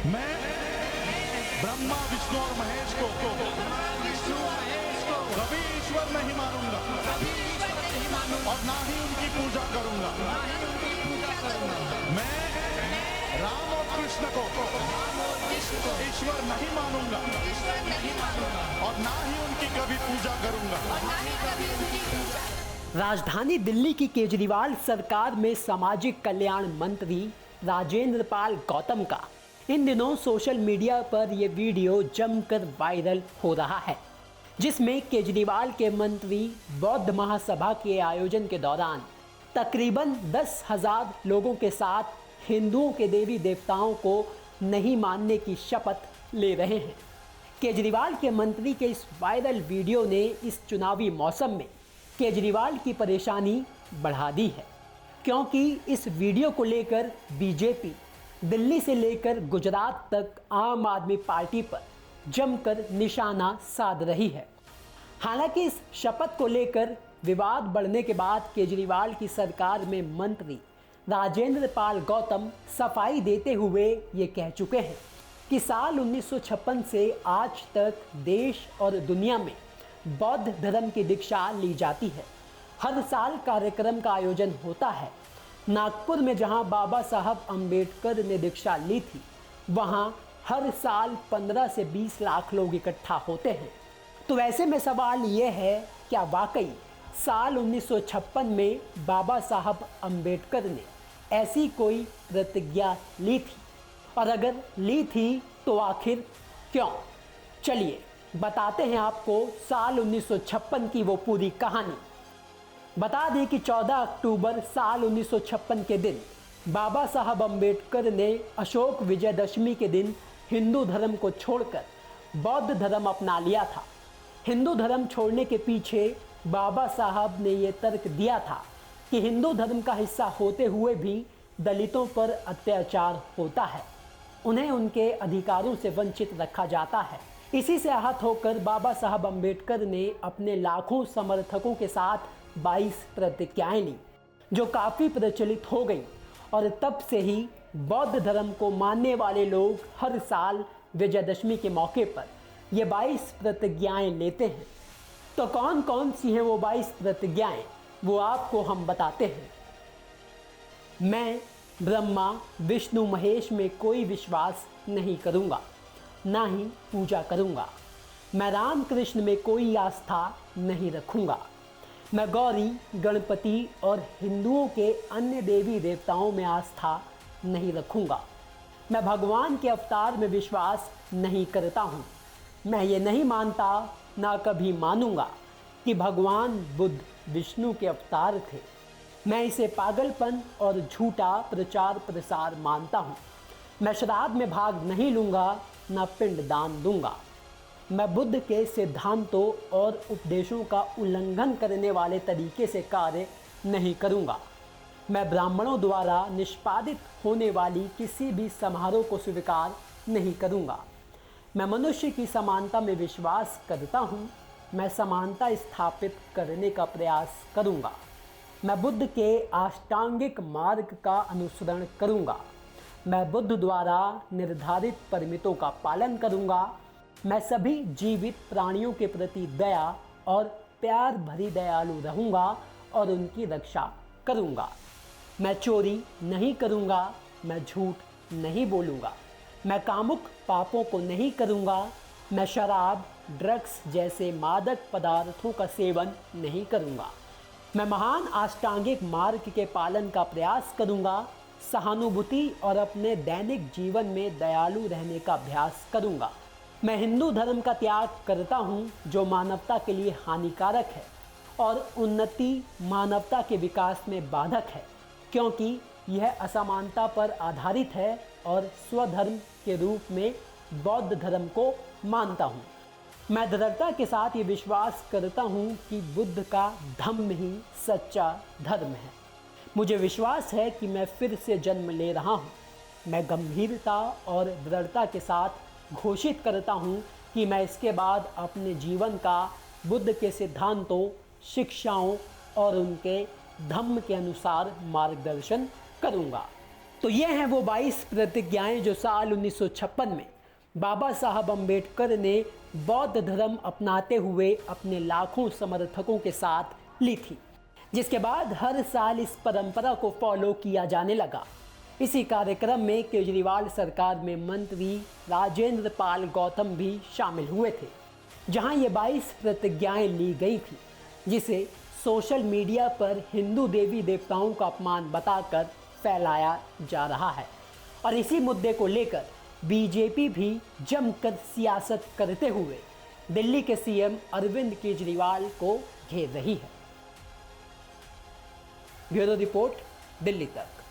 मैं ब्रह्मा विष्णु और महेश को कभी ईश्वर नहीं मानूंगा और ना ही उनकी पूजा करूंगा। मैं राम और कृष्ण को ईश्वर नहीं मानूंगा और ना ही उनकी कभी पूजा करूंगा। राजधानी दिल्ली की केजरीवाल सरकार में सामाजिक कल्याण मंत्री राजेंद्र पाल गौतम का इन दिनों सोशल मीडिया पर यह वीडियो जमकर वायरल हो रहा है, जिसमें केजरीवाल के मंत्री बौद्ध महासभा के आयोजन के दौरान तकरीबन 10,000 लोगों के साथ हिंदुओं के देवी देवताओं को नहीं मानने की शपथ ले रहे हैं। केजरीवाल के मंत्री के इस वायरल वीडियो ने इस चुनावी मौसम में केजरीवाल की परेशानी बढ़ा दी है, क्योंकि इस वीडियो को लेकर बीजेपी दिल्ली से लेकर गुजरात तक आम आदमी पार्टी पर जमकर निशाना साध रही है। हालांकि इस शपथ को लेकर विवाद बढ़ने के बाद केजरीवाल की सरकार में मंत्री राजेंद्र पाल गौतम सफाई देते हुए ये कह चुके हैं कि साल 1956 से आज तक देश और दुनिया में बौद्ध धर्म की दीक्षा ली जाती है। हर साल कार्यक्रम का आयोजन होता है। नागपुर में जहां बाबा साहब अंबेडकर ने दीक्षा ली थी, वहां हर साल 15 से 20 लाख लोग इकट्ठा होते हैं। तो ऐसे में सवाल ये है, क्या वाकई साल 1956 में बाबा साहब अंबेडकर ने ऐसी कोई प्रतिज्ञा ली थी, और अगर ली थी तो आखिर क्यों? चलिए बताते हैं आपको साल 1956 की वो पूरी कहानी। बता दें कि 14 अक्टूबर साल 1956 के दिन बाबा साहब अंबेडकर ने अशोक विजयदशमी के दिन हिंदू धर्म को छोड़कर बौद्ध धर्म अपना लिया था। हिंदू धर्म छोड़ने के पीछे बाबा साहब ने ये तर्क दिया था कि हिंदू धर्म का हिस्सा होते हुए भी दलितों पर अत्याचार होता है, उन्हें उनके अधिकारों से वंचित रखा जाता है। इसी से आहत होकर बाबा साहब अंबेडकर ने अपने लाखों समर्थकों के साथ 22 प्रतिज्ञाएं ली, जो काफ़ी प्रचलित हो गई, और तब से ही बौद्ध धर्म को मानने वाले लोग हर साल विजयदशमी के मौके पर ये 22 प्रतिज्ञाएं लेते हैं। तो कौन कौन सी हैं वो 22 प्रतिज्ञाएं, वो आपको हम बताते हैं। मैं ब्रह्मा विष्णु महेश में कोई विश्वास नहीं करूँगा, ना ही पूजा करूँगा। मैं राम कृष्ण में कोई आस्था नहीं रखूँगा। मैं गौरी, गणपति और हिंदुओं के अन्य देवी देवताओं में आस्था नहीं रखूँगा। मैं भगवान के अवतार में विश्वास नहीं करता हूँ। मैं ये नहीं मानता, ना कभी मानूंगा कि भगवान बुद्ध विष्णु के अवतार थे। मैं इसे पागलपन और झूठा प्रचार प्रसार मानता हूँ। मैं श्राद्ध में भाग नहीं लूँगा, ना पिंड दान दूंगा। मैं बुद्ध के सिद्धांतों और उपदेशों का उल्लंघन करने वाले तरीके से कार्य नहीं करूंगा। मैं ब्राह्मणों द्वारा निष्पादित होने वाली किसी भी समारोह को स्वीकार नहीं करूंगा। मैं मनुष्य की समानता में विश्वास करता हूं। मैं समानता स्थापित करने का प्रयास करूंगा। मैं बुद्ध के अष्टांगिक मार्ग का अनुसरण करूंगा। मैं बुद्ध द्वारा निर्धारित परिमितों का पालन करूंगा। मैं सभी जीवित प्राणियों के प्रति दया और प्यार भरी दयालु रहूँगा और उनकी रक्षा करूँगा। मैं चोरी नहीं करूँगा। मैं झूठ नहीं बोलूँगा। मैं कामुक पापों को नहीं करूँगा। मैं शराब, ड्रग्स जैसे मादक पदार्थों का सेवन नहीं करूँगा। मैं महान अष्टांगिक मार्ग के पालन का प्रयास करूँगा। सहानुभूति और अपने दैनिक जीवन में दयालु रहने का अभ्यास करूँगा। मैं हिंदू धर्म का त्याग करता हूँ, जो मानवता के लिए हानिकारक है और उन्नति मानवता के विकास में बाधक है, क्योंकि यह असमानता पर आधारित है, और स्वधर्म के रूप में बौद्ध धर्म को मानता हूँ। मैं दृढ़ता के साथ ये विश्वास करता हूँ कि बुद्ध का धम्म ही सच्चा धर्म है। मुझे विश्वास है कि मैं फिर से जन्म ले रहा हूँ। मैं गंभीरता और दृढ़ता के साथ घोषित करता हूँ कि मैं इसके बाद अपने जीवन का बुद्ध के सिद्धांतों, शिक्षाओं और उनके धम्म के अनुसार मार्गदर्शन करूँगा। तो ये हैं वो 22 प्रतिज्ञाएं जो साल 1956 में बाबा साहब अम्बेडकर ने बौद्ध धर्म अपनाते हुए अपने लाखों समर्थकों के साथ ली थी, जिसके बाद हर साल इस परंपरा को फॉलो किया जाने लगा। इसी कार्यक्रम में केजरीवाल सरकार में मंत्री राजेंद्र पाल गौतम भी शामिल हुए थे, जहां ये 22 प्रतिज्ञाएं ली गई थी, जिसे सोशल मीडिया पर हिंदू देवी देवताओं का अपमान बताकर फैलाया जा रहा है। और इसी मुद्दे को लेकर बीजेपी भी जमकर सियासत करते हुए दिल्ली के सीएम अरविंद केजरीवाल को घेर रही है। ब्यूरो रिपोर्ट, दिल्ली तक।